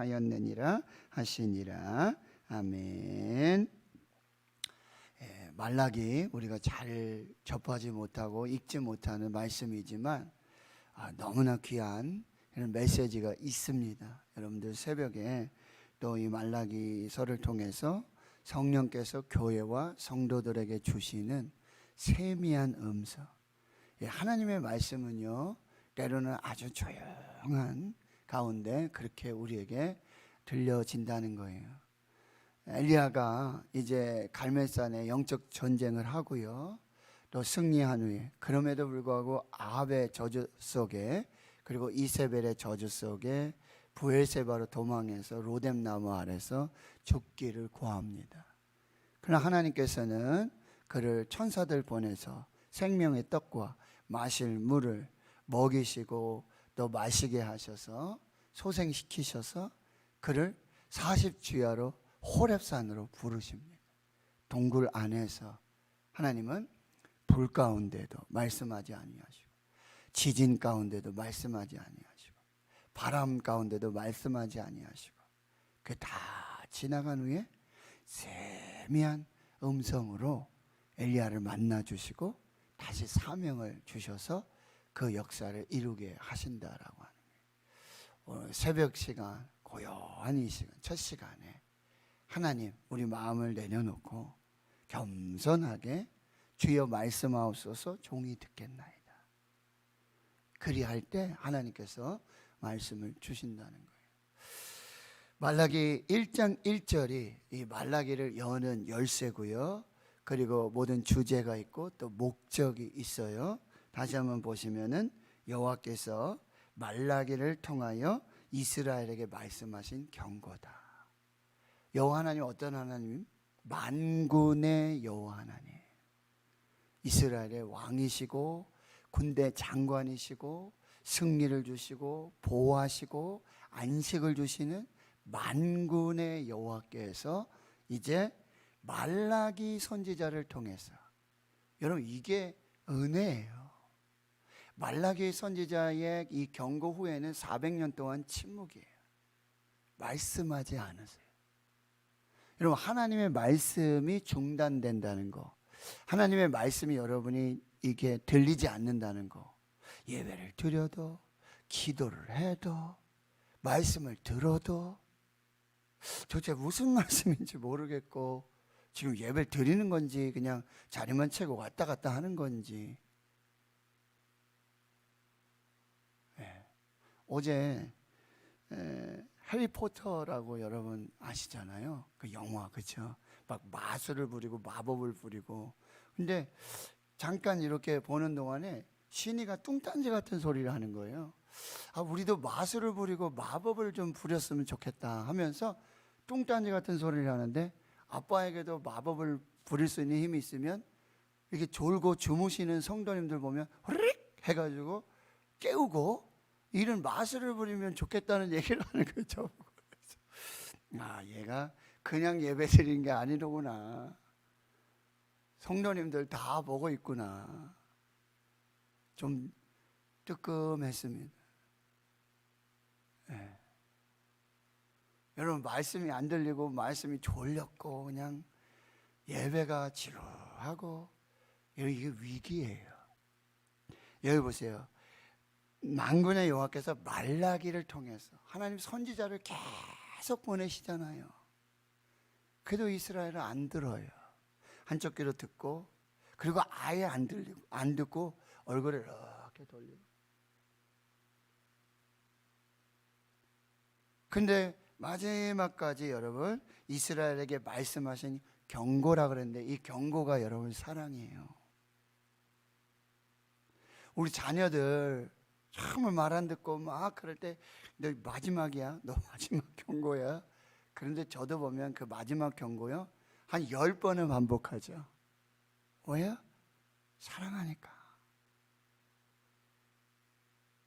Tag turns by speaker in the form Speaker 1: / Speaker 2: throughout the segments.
Speaker 1: 하였느니라 하시니라. 아멘. 말라기 우리가 잘 접하지 못하고 읽지 못하는 말씀이지만 너무나 귀한 이런 메시지가 있습니다. 여러분들 새벽에 또 이 말라기서를 통해서 성령께서 교회와 성도들에게 주시는 세미한 음성. 하나님의 말씀은요, 때로는 아주 조용한 가운데 그렇게 우리에게 들려진다는 거예요. 엘리야가 이제 갈멜산에 영적 전쟁을 하고요, 또 승리한 후에 그럼에도 불구하고 아합의 저주 속에 그리고 이세벨의 저주 속에 부엘세바로 도망해서 로뎀나무 아래서 죽기를 고합니다. 그러나 하나님께서는 그를 천사들 보내서 생명의 떡과 마실 물을 먹이시고 또 마시게 하셔서 소생시키셔서 그를 40주야로 호렙산으로 부르십니다. 동굴 안에서 하나님은 불 가운데도 말씀하지 아니하시고 지진 가운데도 말씀하지 아니하시고 바람 가운데도 말씀하지 아니하시고 그 다 지나간 후에 세미한 음성으로 엘리야를 만나 주시고 다시 사명을 주셔서 그 역사를 이루게 하신다라고 하는 거예요. 오늘 새벽 시간, 고요한 이 시간, 첫 시간에 하나님 우리 마음을 내려놓고 겸손하게 주여 말씀하옵소서 종이 듣겠나이다. 그리할 때 하나님께서 말씀을 주신다는 거예요. 말라기 1장 1절이 이 말라기를 여는 열쇠고요. 그리고 모든 주제가 있고 또 목적이 있어요. 다시 한번 보시면은 여호와께서 말라기를 통하여 이스라엘에게 말씀하신 경고다. 여호와 하나님 어떤 하나님? 만군의 여호와 하나님. 이스라엘의 왕이시고 군대 장관이시고 승리를 주시고 보호하시고 안식을 주시는 만군의 여호와께서 이제 말라기 선지자를 통해서, 여러분 이게 은혜예요. 말라기 선지자의 이 경고 후에는 400년 동안 침묵이에요. 말씀하지 않으세요. 여러분 하나님의 말씀이 중단된다는 거, 하나님의 말씀이 여러분이 이게 들리지 않는다는 거, 예배를 드려도 기도를 해도 말씀을 들어도 도대체 무슨 말씀인지 모르겠고 지금 예배를 드리는 건지 그냥 자리만 채고 왔다 갔다 하는 건지. 어제 해리포터라고 여러분 아시잖아요. 그 영화, 그렇죠? 막 마술을 부리고 마법을 부리고. 근데 잠깐 이렇게 보는 동안에 신이가 뚱딴지 같은 소리를 하는 거예요. 우리도 마술을 부리고 마법을 좀 부렸으면 좋겠다 하면서 뚱딴지 같은 소리를 하는데, 아빠에게도 마법을 부릴 수 있는 힘이 있으면 이렇게 졸고 주무시는 성도님들 보면 호릭 해가지고 깨우고 이런 마술을 부리면 좋겠다는 얘기를 하는 거죠. 얘가 그냥 예배 드리는 게 아니로구나. 성도님들 다 보고 있구나. 좀 뜨끔했습니다. 여러분 말씀이 안 들리고 말씀이 졸렸고 그냥 예배가 지루하고 이게 위기예요. 여기 보세요. 만군의 여호와께서 말라기를 통해서 하나님 선지자를 계속 보내시잖아요. 그래도 이스라엘은 안 들어요. 한쪽 귀로 듣고 그리고 아예 안 들리고 안 듣고 얼굴을 이렇게 돌리고. 근데 마지막까지 여러분 이스라엘에게 말씀하신 경고라 그랬는데 이 경고가 여러분 사랑이에요. 우리 자녀들 정말 말 안 듣고 막 그럴 때 너 마지막이야, 너 마지막 경고야. 그런데 저도 보면 그 마지막 경고요 한 10번은 반복하죠. 왜요? 사랑하니까.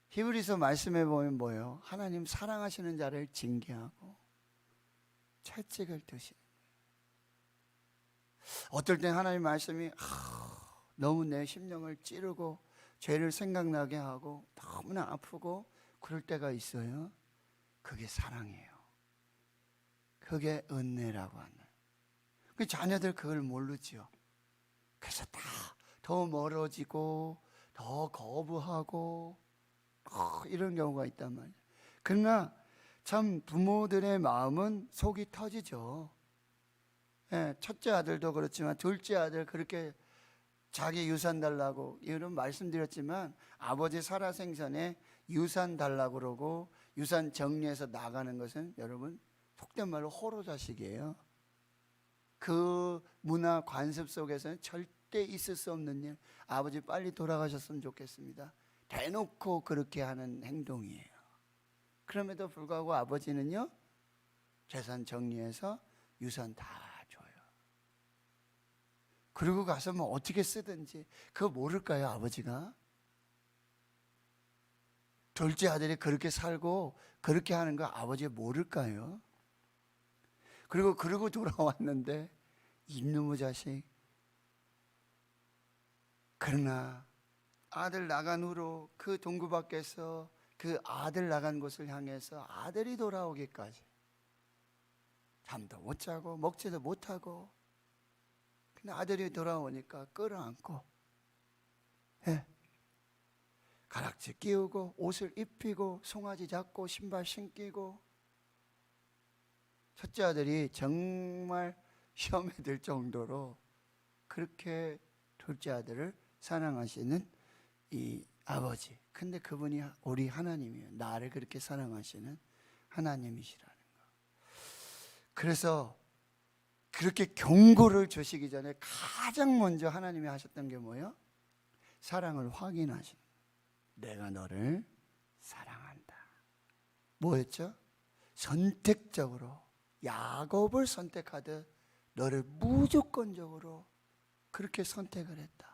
Speaker 1: 히브리서 말씀해 보면 뭐예요? 하나님 사랑하시는 자를 징계하고 채찍을 드시는 거예요. 어떨 땐 하나님 말씀이 너무 내 심령을 찌르고 죄를 생각나게 하고 너무나 아프고 그럴 때가 있어요. 그게 사랑이에요. 그게 은혜라고 하는. 그 자녀들 그걸 모르지요. 그래서 다 더 멀어지고 더 거부하고 이런 경우가 있단 말이에요. 그러나 참 부모들의 마음은 속이 터지죠. 예, 첫째 아들도 그렇지만 둘째 아들 그렇게 자기 유산 달라고 이런 말씀드렸지만 아버지 살아생전에 유산 달라고 그러고 유산 정리해서 나가는 것은 여러분 속된 말로 호로자식이에요. 그 문화 관습 속에서는 절대 있을 수 없는 일. 아버지 빨리 돌아가셨으면 좋겠습니다. 대놓고 그렇게 하는 행동이에요. 그럼에도 불구하고 아버지는요 재산 정리해서 유산 다 줘요. 그리고 가서 뭐 어떻게 쓰든지 그거 모를까요 아버지가? 둘째 아들이 그렇게 살고 그렇게 하는 거 아버지 모를까요? 그리고 돌아왔는데 이놈의 자식. 그러나 아들 나간 후로 그 동구 밖에서 그 아들 나간 곳을 향해서 아들이 돌아오기까지 잠도 못 자고 먹지도 못하고 근데 아들이 돌아오니까 끌어안고 가락지 끼우고 옷을 입히고 송아지 잡고 신발 신기고 첫째 아들이 정말 시험에 들 정도로 그렇게 둘째 아들을 사랑하시는 이 아버지. 근데 그분이 우리 하나님이에요. 나를 그렇게 사랑하시는 하나님이시라는 거. 그래서 그렇게 경고를 주시기 전에 가장 먼저 하나님이 하셨던 게 뭐예요? 사랑을 확인하시는 거예요. 내가 너를 사랑한다. 뭐였죠? 선택적으로 야곱을 선택하듯 너를 무조건적으로 그렇게 선택을 했다.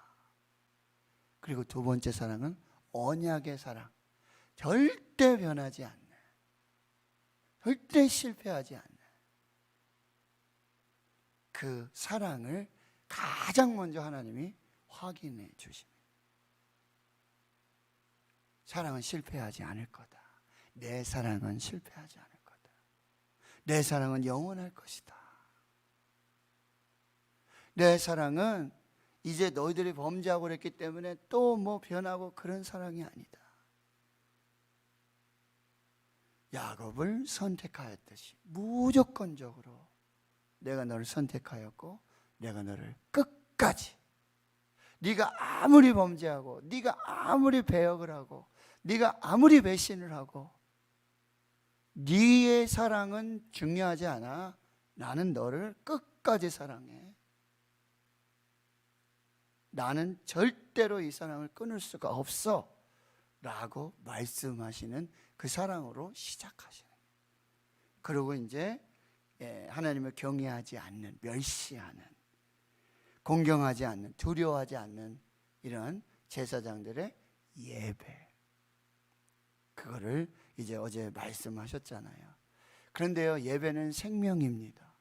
Speaker 1: 그리고 두 번째 사랑은 언약의 사랑. 절대 변하지 않는, 절대 실패하지 않는 그 사랑을 가장 먼저 하나님이 확인해 주십니다. 사랑은 실패하지 않을 거다. 내 사랑은 실패하지 않을 거다. 내 사랑은 영원할 것이다. 내 사랑은 이제 너희들이 범죄하고 그랬기 때문에 또 뭐 변하고 그런 사랑이 아니다. 야곱을 선택하였듯이 무조건적으로 내가 너를 선택하였고 내가 너를 끝까지 네가 아무리 범죄하고 네가 아무리 배역을 하고 네가 아무리 배신을 하고 네의 사랑은 중요하지 않아. 나는 너를 끝까지 사랑해. 나는 절대로 이 사랑을 끊을 수가 없어 라고 말씀하시는 그 사랑으로 시작하시는 거예요. 그리고 이제 하나님을 경외하지 않는, 멸시하는, 공경하지 않는, 두려워하지 않는 이런 제사장들의 예배, 그거를 이제 어제 말씀하셨잖아요. 그런데요, 예배는 생명입니다.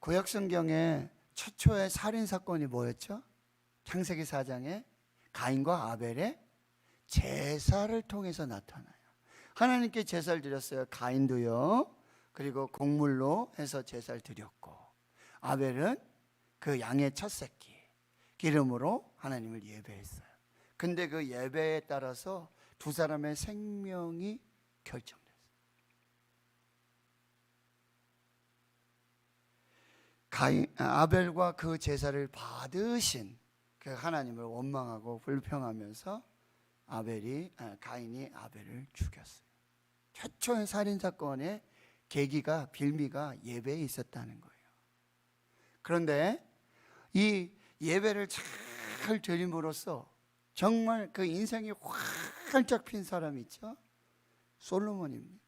Speaker 1: 구약성경에 최초의 살인사건이 뭐였죠? 창세기 4장에 가인과 아벨의 제사를 통해서 나타나요. 하나님께 제사를 드렸어요. 가인도요. 그리고 곡물로 해서 제사를 드렸고 아벨은 그 양의 첫 새끼 기름으로 하나님을 예배했어요. 근데 그 예배에 따라서 두 사람의 생명이 결정됐어요. 아벨과 그 제사를 받으신 그 하나님을 원망하고 불평하면서 가인이 아벨을 죽였어요. 최초의 살인사건의 계기가 빌미가 예배에 있었다는 거예요. 그런데 이 예배를 잘 드림으로써 정말 그 인생이 활짝 핀 사람이 있죠. 솔로몬입니다.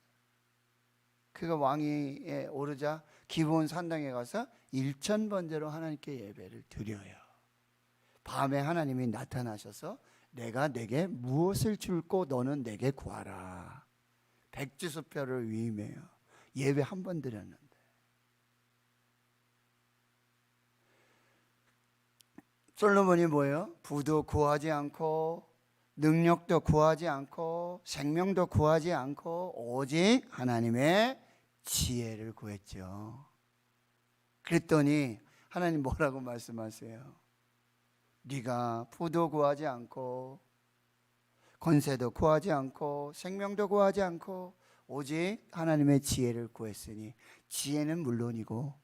Speaker 1: 그가 왕위에 오르자 기브온 산당에 가서 1000번제로 하나님께 예배를 드려요. 밤에 하나님이 나타나셔서 내가 내게 무엇을 줄고 너는 내게 구하라. 백지수표를 위임해요. 예배 한 번 드렸는데. 솔로몬이 뭐예요? 부도 구하지 않고 능력도 구하지 않고 생명도 구하지 않고 오직 하나님의 지혜를 구했죠. 그랬더니 하나님 뭐라고 말씀하세요? 네가 부도 구하지 않고 권세도 구하지 않고 생명도 구하지 않고 오직 하나님의 지혜를 구했으니 지혜는 물론이고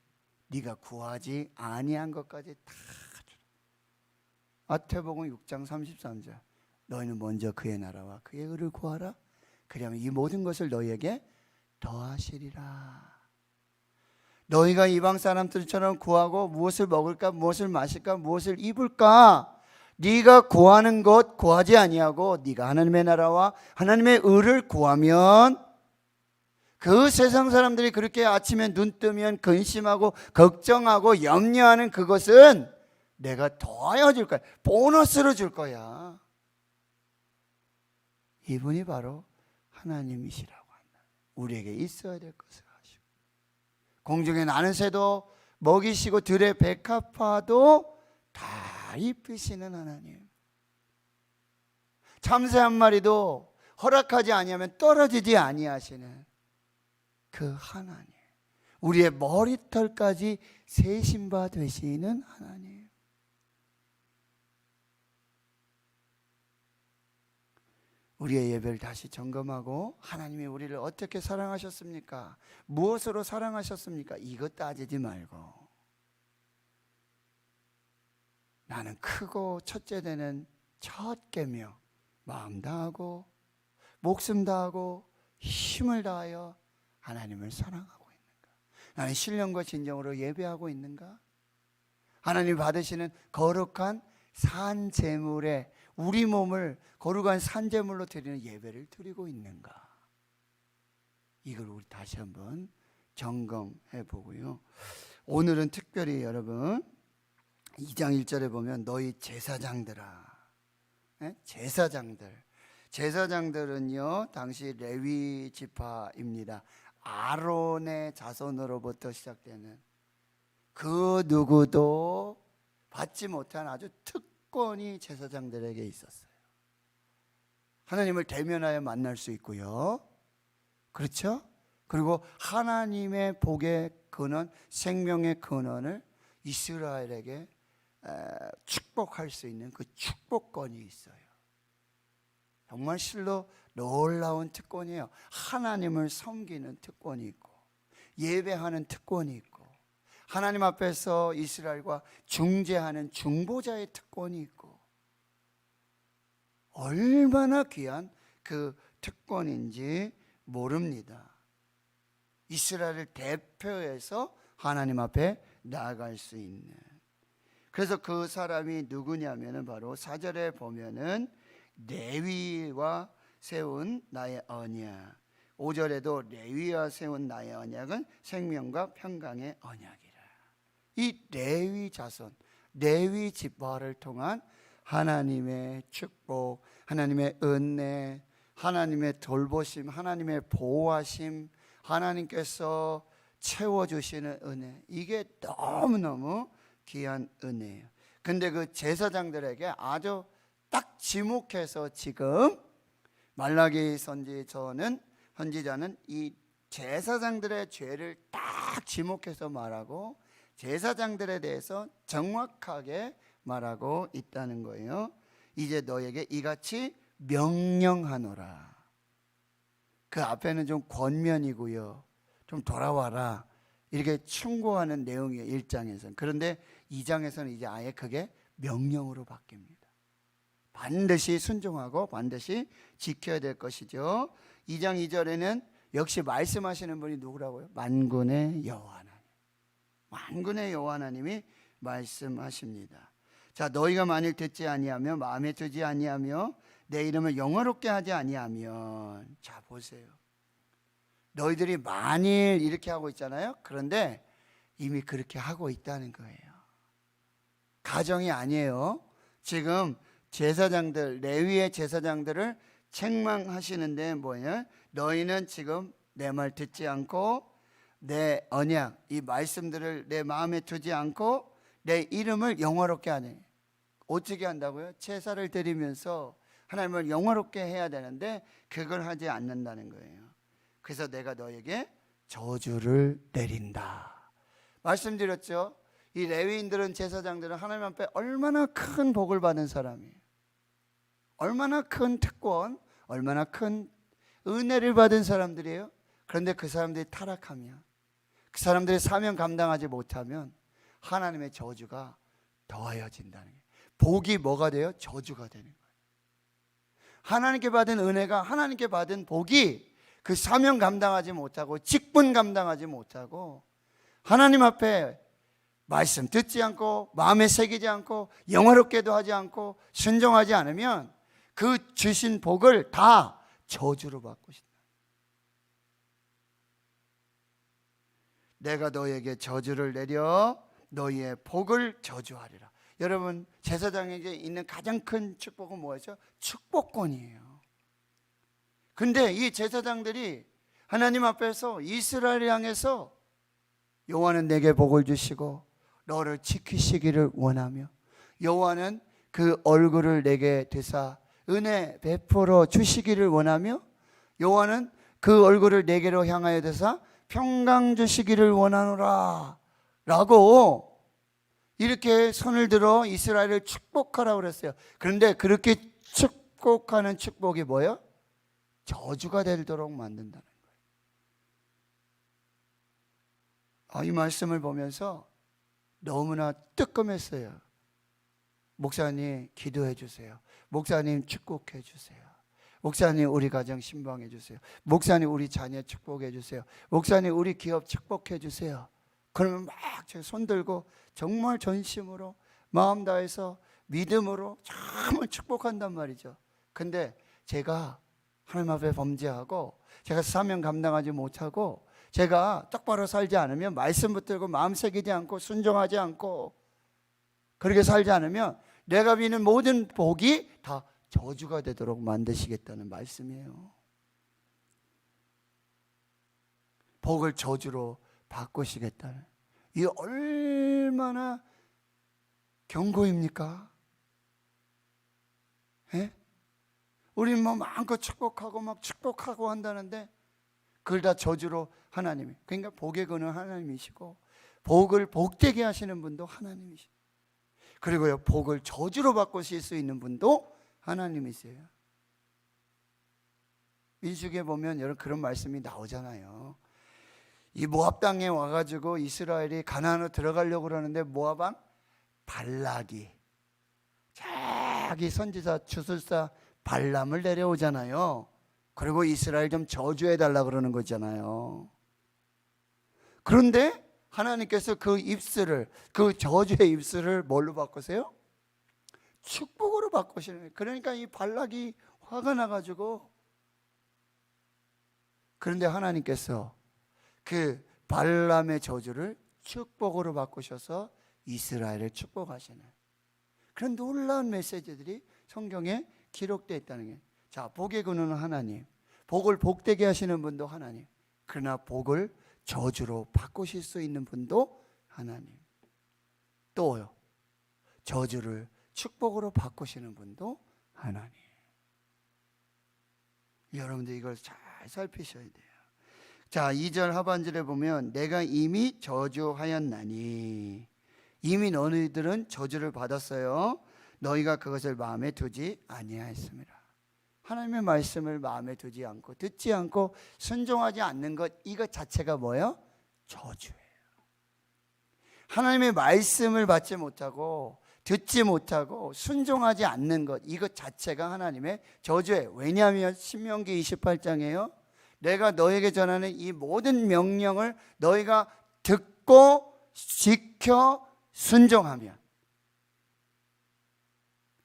Speaker 1: 네가 구하지 아니한 것까지 다 주라. 마태복음 6장 33절 너희는 먼저 그의 나라와 그의 의를 구하라. 그러면 이 모든 것을 너희에게 더하시리라. 너희가 이방 사람들처럼 구하고 무엇을 먹을까 무엇을 마실까 무엇을 입을까 네가 구하는 것 구하지 아니하고 네가 하나님의 나라와 하나님의 의를 구하면 그 세상 사람들이 그렇게 아침에 눈 뜨면 근심하고 걱정하고 염려하는 그것은 내가 더하여 줄 거야. 보너스로 줄 거야. 이분이 바로 하나님이시라고 한다. 우리에게 있어야 될 것을 하시고 공중에 나는 새도 먹이시고 들의 백합화도 다 입히시는 하나님. 참새 한 마리도 허락하지 아니하면 떨어지지 아니하시는 그 하나님. 우리의 머리털까지 세신 바 되시는 하나님. 우리의 예배를 다시 점검하고 하나님이 우리를 어떻게 사랑하셨습니까? 무엇으로 사랑하셨습니까? 이것 따지지 말고 나는 크고 첫째 되는 첫 계명 마음 다하고 목숨 다하고 힘을 다하여 하나님을 사랑하고 있는가? 나는 신령과 진정으로 예배하고 있는가? 하나님 받으시는 거룩한 산제물에 우리 몸을 거룩한 산제물로 드리는 예배를 드리고 있는가? 이걸 우리 다시 한번 점검해 보고요. 오늘은 특별히 여러분 2장 1절에 보면 너희 제사장들아, 제사장들은요 당시 레위 지파입니다. 아론의 자손으로부터 시작되는 그 누구도 받지 못한 아주 특권이 제사장들에게 있었어요. 하나님을 대면하여 만날 수 있고요. 그렇죠? 그리고 하나님의 복의 근원, 생명의 근원을 이스라엘에게 축복할 수 있는 그 축복권이 있어요. 정말 실로 놀라운 특권이에요. 하나님을 섬기는 특권이 있고 예배하는 특권이 있고 하나님 앞에서 이스라엘과 중재하는 중보자의 특권이 있고 얼마나 귀한 그 특권인지 모릅니다. 이스라엘을 대표해서 하나님 앞에 나아갈 수 있는. 그래서 그 사람이 누구냐면은 바로 4절에 보면은 레위와 세운 나의 언약. 5절에도 레위와 세운 나의 언약은 생명과 평강의 언약이라. 이 레위 자손, 레위 지파를 통한 하나님의 축복, 하나님의 은혜, 하나님의 돌보심, 하나님의 보호하심, 하나님께서 채워주시는 은혜, 이게 너무너무 귀한 은혜예요. 근데 그 제사장들에게 아주 딱 지목해서 지금 말라기 선지자는 이 제사장들의 죄를 딱 지목해서 말하고 제사장들에 대해서 정확하게 말하고 있다는 거예요. 이제 너에게 이같이 명령하노라. 그 앞에는 좀 권면이고요. 좀 돌아와라. 이렇게 충고하는 내용이에요. 1장에서는. 그런데 2장에서는 이제 아예 그게 명령으로 바뀝니다. 반드시 순종하고 반드시 지켜야 될 것이죠. 2장 2절에는 역시 말씀하시는 분이 누구라고요? 만군의 여호와 하나님. 만군의 여호와 하나님이 말씀하십니다. 자, 너희가 만일 듣지 아니하며 마음에 두지 아니하며 내 이름을 영화롭게 하지 아니하면, 자 보세요. 너희들이 만일 이렇게 하고 있잖아요. 그런데 이미 그렇게 하고 있다는 거예요. 가정이 아니에요. 지금 제사장들, 레위의 제사장들을 책망하시는데 뭐예요? 너희는 지금 내 말 듣지 않고 내 언약, 이 말씀들을 내 마음에 두지 않고 내 이름을 영화롭게 하네. 어떻게 한다고요? 제사를 드리면서 하나님을 영화롭게 해야 되는데 그걸 하지 않는다는 거예요. 그래서 내가 너에게 저주를 내린다. 말씀드렸죠. 이 레위인들은, 제사장들은 하나님 앞에 얼마나 큰 복을 받은 사람이에요. 얼마나 큰 특권, 얼마나 큰 은혜를 받은 사람들이에요. 그런데 그 사람들이 타락하면, 그 사람들의 사명 감당하지 못하면 하나님의 저주가 더하여진다는 거예요. 복이 뭐가 돼요? 저주가 되는 거예요. 하나님께 받은 은혜가, 하나님께 받은 복이 그 사명 감당하지 못하고 직분 감당하지 못하고 하나님 앞에 말씀 듣지 않고 마음에 새기지 않고 영화롭게도 하지 않고 순종하지 않으면 그 주신 복을 다 저주로 바꾸신다. 내가 너에게 저주를 내려 너희의 복을 저주하리라. 여러분, 제사장에게 있는 가장 큰 축복은 뭐였죠? 축복권이에요. 근데 이 제사장들이 하나님 앞에서 이스라엘을 향해서 여호와는 내게 복을 주시고 너를 지키시기를 원하며 여호와는 그 얼굴을 내게 드사 은혜 베풀어 주시기를 원하며 여호와는 그 얼굴을 내게로 향하여 드사 평강 주시기를 원하노라 라고 이렇게 손을 들어 이스라엘을 축복하라고 그랬어요. 그런데 그렇게 축복하는 축복이 뭐예요? 저주가 되도록 만든다는 거예요. 이 말씀을 보면서 너무나 뜨끔했어요. 목사님 기도해 주세요. 목사님 축복해 주세요. 목사님 우리 가정 신방해 주세요. 목사님 우리 자녀 축복해 주세요. 목사님 우리 기업 축복해 주세요. 그러면 막 제 손 들고 정말 전심으로 마음 다해서 믿음으로 정말 축복한단 말이죠. 근데 제가 하나님 앞에 범죄하고 제가 사명 감당하지 못하고 제가 똑바로 살지 않으면, 말씀 붙들고 마음 새기지 않고 순종하지 않고 그렇게 살지 않으면 내가 비는 모든 복이 다 저주가 되도록 만드시겠다는 말씀이에요. 복을 저주로 바꾸시겠다는, 이게 얼마나 경고입니까? 예? 우리는 뭐 마음껏 축복하고 막 축복하고 한다는데 그걸 다 저주로 하나님이, 그러니까 복의 근원 하나님이시고 복을 복되게 하시는 분도 하나님이시고, 그리고요 복을 저주로 바꾸실 수 있는 분도 하나님이세요. 민수기에 보면 여러분 그런 말씀이 나오잖아요. 이 모압 땅에 와가지고 이스라엘이 가나안으로 들어가려고 그러는데 모압 왕 발락이 자기 선지자 주술사 발람을 내려오잖아요. 그리고 이스라엘 좀 저주해 달라 그러는 거잖아요. 그런데 하나님께서 그 입술을, 그 저주의 입술을 뭘로 바꾸세요? 축복으로 바꾸시는 거예요. 그러니까 이 발락이 화가 나가지고, 그런데 하나님께서 그 발람의 저주를 축복으로 바꾸셔서 이스라엘을 축복하시는 그런 놀라운 메시지들이 성경에 기록되어 있다는 게, 자, 복의 근원은 하나님, 복을 복되게 하시는 분도 하나님, 그러나 복을 저주로 바꾸실 수 있는 분도 하나님, 또요 저주를 축복으로 바꾸시는 분도 하나님. 여러분들 이걸 잘 살피셔야 돼요. 자, 2절 하반절에 보면 내가 이미 저주하였나니, 이미 너희들은 저주를 받았어요. 너희가 그것을 마음에 두지 아니하였습니다. 하나님의 말씀을 마음에 두지 않고 듣지 않고 순종하지 않는 것, 이것 자체가 뭐예요? 저주예요. 하나님의 말씀을 받지 못하고 듣지 못하고 순종하지 않는 것, 이것 자체가 하나님의 저주예요. 왜냐하면 신명기 28장에요 내가 너에게 전하는 이 모든 명령을 너희가 듣고 지켜 순종하면,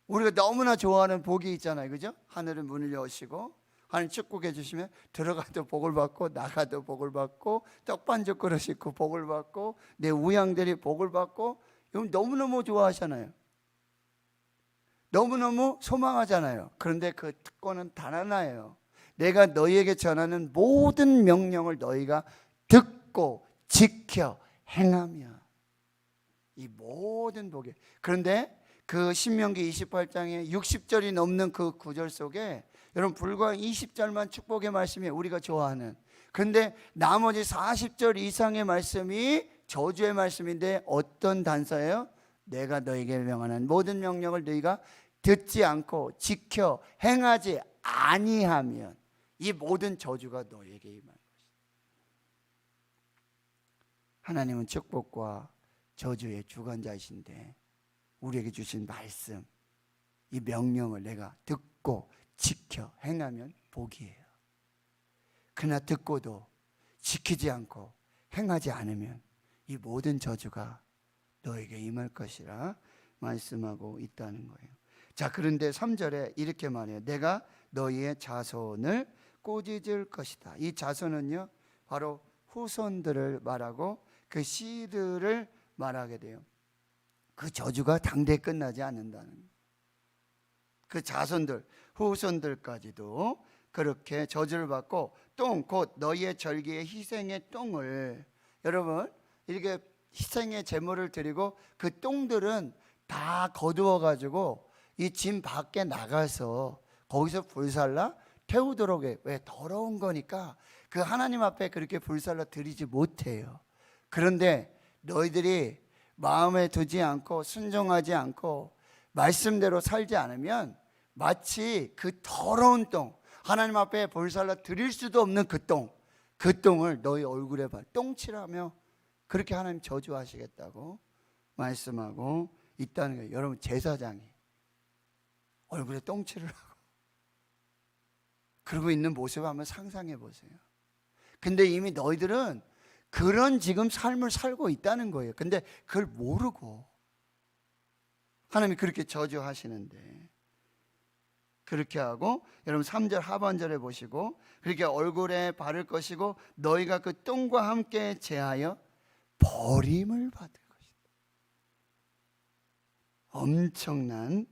Speaker 1: 우리가 너무나 좋아하는 복이 있잖아요, 그죠? 하늘은 문을 여시고 하나님 축복해 주시면 들어가도 복을 받고 나가도 복을 받고 떡반죽 그릇 싣고 복을 받고 내 우양들이 복을 받고, 너무너무 좋아하잖아요. 너무너무 소망하잖아요. 그런데 그 특권은 단 하나예요. 내가 너희에게 전하는 모든 명령을 너희가 듣고 지켜 행하면 이 모든 복이. 그런데 그 신명기 28장에 60절이 넘는 그 구절 속에 여러분 불과 20절만 축복의 말씀이 우리가 좋아하는 근데 나머지 40절 이상의 말씀이 저주의 말씀인데 어떤 단서예요? 내가 너에게 명하는 모든 명령을 너희가 듣지 않고 지켜 행하지 아니하면 이 모든 저주가 너에게 임할 것이다. 하나님은 축복과 저주의 주관자이신데 우리에게 주신 말씀, 이 명령을 내가 듣고 지켜 행하면 복이에요. 그러나 듣고도 지키지 않고 행하지 않으면 이 모든 저주가 너에게 임할 것이라 말씀하고 있다는 거예요. 자, 그런데 3절에 이렇게 말해요. 내가 너희의 자손을 꾸짖을 것이다. 이 자손은요, 바로 후손들을 말하고 그 씨들을 말하게 돼요. 그 저주가 당대에 끝나지 않는다는 거예요. 그 자손들, 후손들까지도 그렇게 저주를 받고 똥, 곧 너희의 절기의 희생의 똥을, 여러분 이렇게 희생의 제물을 드리고 그 똥들은 다 거두어 가지고 이 진 밖에 나가서 거기서 불살라 태우도록 해. 왜? 더러운 거니까 그 하나님 앞에 그렇게 불살라 드리지 못해요. 그런데 너희들이 마음에 두지 않고 순종하지 않고 말씀대로 살지 않으면 마치 그 더러운 똥, 하나님 앞에 불살라 드릴 수도 없는 그 똥을 너희 얼굴에 똥칠하며 그렇게 하나님 저주하시겠다고 말씀하고 있다는 거예요. 여러분, 제사장이 얼굴에 똥칠을 하고 그러고 있는 모습을 한번 상상해 보세요. 근데 이미 너희들은 그런 지금 삶을 살고 있다는 거예요. 근데 그걸 모르고 하나님이 그렇게 저주하시는데, 그렇게 하고 여러분 3절 하반절에 보시고 그렇게 얼굴에 바를 것이고 너희가 그 똥과 함께 제하여 버림을 받을 것이다. 엄청난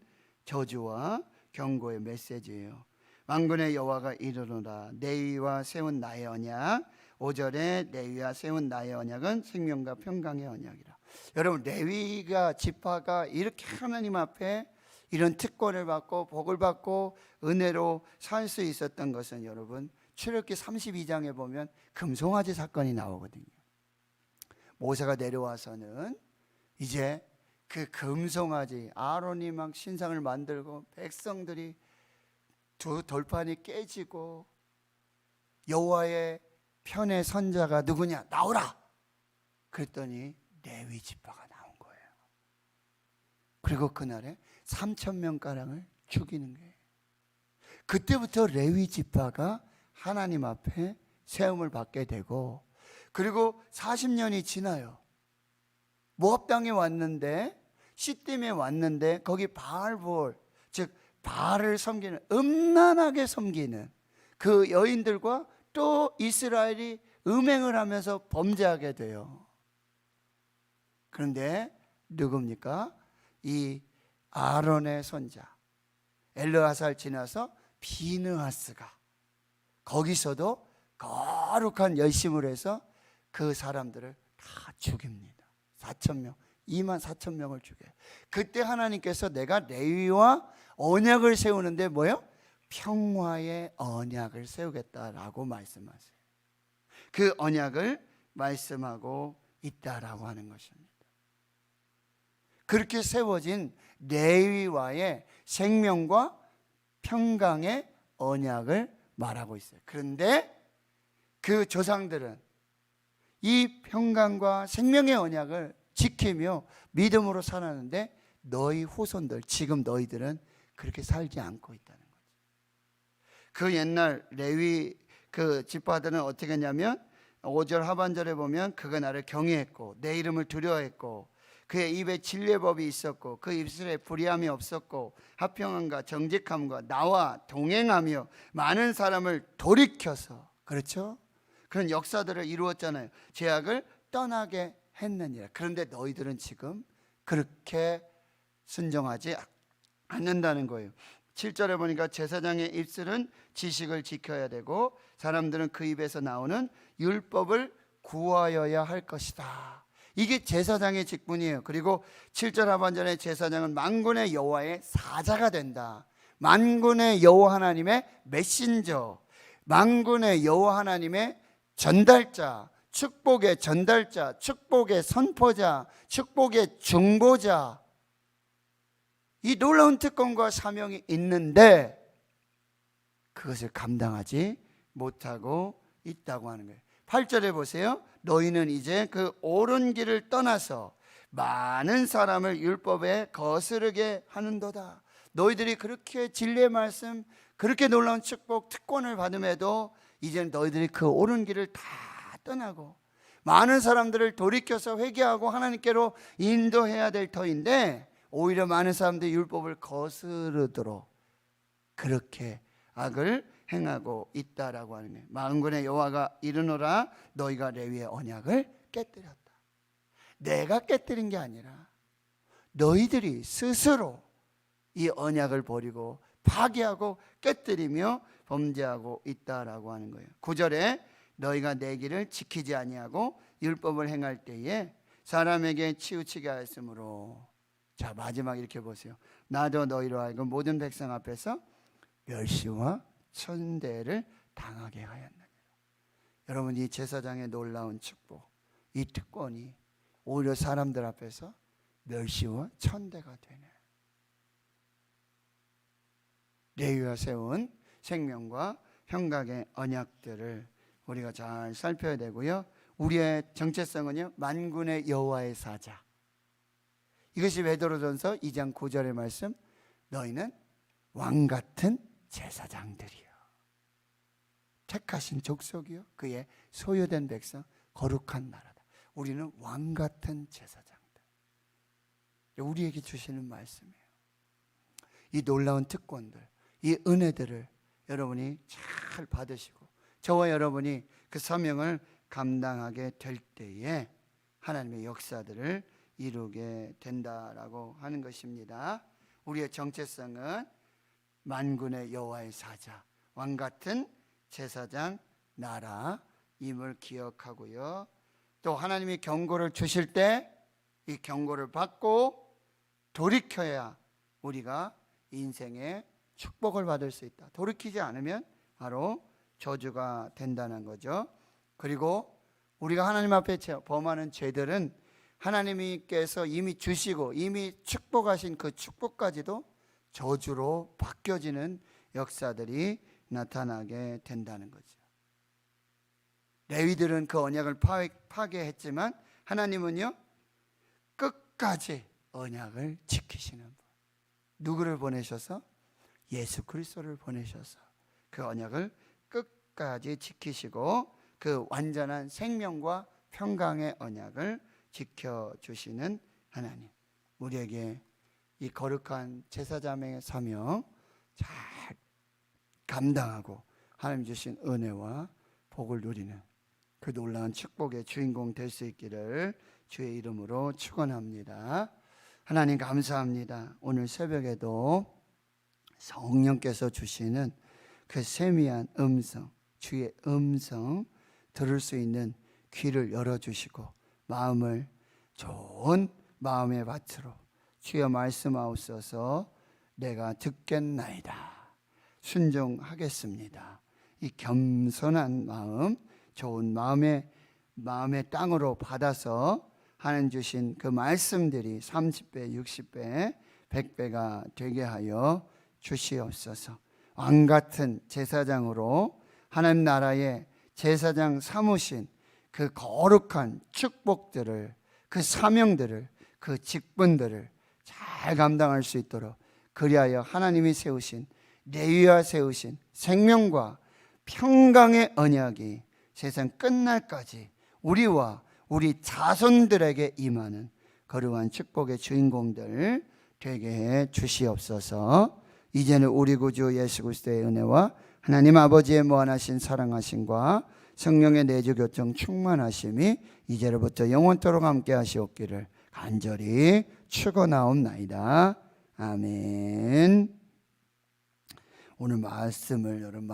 Speaker 1: 저주와 경고의 메시지예요. 만군의 여호와가 이르노라 내 위와 세운 나의 언약. 5절에 내 위와 세운 나의 언약은 생명과 평강의 언약이라. 여러분, 레위가 지파가 이렇게 하나님 앞에 이런 특권을 받고 복을 받고 은혜로 살 수 있었던 것은 여러분 출애굽기 32장에 보면 금송아지 사건이 나오거든요. 모세가 내려와서는 이제 그 금송아지, 아론이 막 신상을 만들고 백성들이 두 돌판이 깨지고 여호와의 편의 선자가 누구냐? 나오라! 그랬더니 레위 지파가 나온 거예요. 그리고 그날에 3,000명가량을 죽이는 거예요. 그때부터 레위 지파가 하나님 앞에 세움을 받게 되고, 그리고 40년이 지나요. 모압 땅에 왔는데, 시딤에 왔는데 거기 바알볼, 즉 바알을 섬기는, 음란하게 섬기는 그 여인들과 또 이스라엘이 음행을 하면서 범죄하게 돼요. 그런데 누굽니까? 이 아론의 손자 엘르아살 지나서 비느하스가 거기서도 거룩한 열심을 해서 그 사람들을 다 죽입니다. 4,000명, 24,000명을 죽여요. 그때 하나님께서 내가 레위와 언약을 세우는데 뭐예요? 평화의 언약을 세우겠다라고 말씀하세요. 그 언약을 말씀하고 있다라고 하는 것입니다. 그렇게 세워진 레위와의 생명과 평강의 언약을 말하고 있어요. 그런데 그 조상들은 이 평강과 생명의 언약을 지키며 믿음으로 살았는데 너희 후손들, 지금 너희들은 그렇게 살지 않고 있다는 거죠. 그 옛날 레위 그 지파들은 어떻게 했냐면 5절 하반절에 보면 그가 나를 경외했고 내 이름을 두려워했고 그의 입에 진리의 법이 있었고 그 입술에 불의함이 없었고 화평함과 정직함과 나와 동행하며 많은 사람을 돌이켜서, 그렇죠? 그런 역사들을 이루었잖아요. 죄악을 떠나게 했느니라. 그런데 너희들은 지금 그렇게 순종하지 않는다는 거예요. 7절에 보니까 제사장의 입술은 지식을 지켜야 되고 사람들은 그 입에서 나오는 율법을 구하여야 할 것이다. 이게 제사장의 직분이에요. 그리고 7절 하반절에 제사장은 만군의 여호와의 사자가 된다. 만군의 여호와 하나님의 메신저, 만군의 여호와 하나님의 전달자, 축복의 전달자, 축복의 선포자, 축복의 중보자, 이 놀라운 특권과 사명이 있는데 그것을 감당하지 못하고 있다고 하는 거예요. 8절에 보세요. 너희는 이제 그 옳은 길을 떠나서 많은 사람을 율법에 거스르게 하는도다. 너희들이 그렇게 진리의 말씀, 그렇게 놀라운 축복, 특권을 받음에도 이제는 너희들이 그 옳은 길을 다 떠나고 많은 사람들을 돌이켜서 회개하고 하나님께로 인도해야 될 터인데 오히려 많은 사람들이 율법을 거스르도록 그렇게 악을 행하고 있다라고 하는 거예요. 만군의 여호와가 이르노라 너희가 레위의 언약을 깨뜨렸다. 내가 깨뜨린 게 아니라 너희들이 스스로 이 언약을 버리고 파괴하고 깨뜨리며 범죄하고 있다라고 하는 거예요. 9절에 너희가 내 길을 지키지 아니하고 율법을 행할 때에 사람에게 치우치게 하였으므로, 자 마지막 이렇게 보세요. 나도 너희로 하여금 모든 백성 앞에서 멸시와 천대를 당하게 하였느니라. 여러분, 이 제사장의 놀라운 축복, 이 특권이 오히려 사람들 앞에서 멸시와 천대가 되네. 레위가 세운 생명과 평강의 언약들을 우리가 잘 살펴야 되고요. 우리의 정체성은요, 만군의 여호와의 사자. 이것이 베드로전서 2장 9절의 말씀, 너희는 왕같은 제사장들이요, 택하신 족속이요, 그의 소유된 백성, 거룩한 나라다. 우리는 왕같은 제사장들. 우리에게 주시는 말씀이에요. 이 놀라운 특권들, 이 은혜들을 여러분이 잘 받으시고 저와 여러분이 그 사명을 감당하게 될 때에 하나님의 역사들을 이루게 된다라고 하는 것입니다. 우리의 정체성은 만군의 여호와의 사자, 왕같은 제사장 나라임을 기억하고요. 또 하나님이 경고를 주실 때 이 경고를 받고 돌이켜야 우리가 인생의 축복을 받을 수 있다. 돌이키지 않으면 바로 저주가 된다는 거죠. 그리고 우리가 하나님 앞에 범하는 죄들은 하나님께서 이미 주시고 이미 축복하신 그 축복까지도 저주로 바뀌어지는 역사들이 나타나게 된다는 거죠. 레위들은 그 언약을 파괴했지만 하나님은요, 끝까지 언약을 지키시는 분. 누구를 보내셔서? 예수 그리스도를 보내셔서 그 언약을 끝까지 지키시고 그 완전한 생명과 평강의 언약을 지켜주시는 하나님, 우리에게 이 거룩한 제사장의 사명 잘 감당하고 하나님 주신 은혜와 복을 누리는 그 놀라운 축복의 주인공 될 수 있기를 주의 이름으로 축원합니다. 하나님 감사합니다. 오늘 새벽에도 성령께서 주시는 그 세미한 음성, 주의 음성 들을 수 있는 귀를 열어주시고 마음을 좋은 마음의 밭으로 주여 말씀하옵소서. 내가 듣겠나이다, 순종하겠습니다. 이 겸손한 마음, 좋은 마음의 땅으로 받아서 하나님 주신 그 말씀들이 30배, 60배, 100배가 되게 하여 주시옵소서. 왕같은 제사장으로 하나님 나라의 제사장 삼으신 그 거룩한 축복들을, 그 사명들을, 그 직분들을 잘 감당할 수 있도록, 그리하여 하나님이 세우신, 레위와 세우신 생명과 평강의 언약이 세상 끝날까지 우리와 우리 자손들에게 임하는 거룩한 축복의 주인공들 되게 해 주시옵소서. 이제는 우리 구주 예수 그리스도의 은혜와 하나님 아버지의 무한하신 사랑하심과 성령의 내주 교통 충만하심이 이제로부터 영원토록 함께 하시옵기를 간절히 축원하옵나이다. 아멘. 오늘 말씀을 여러분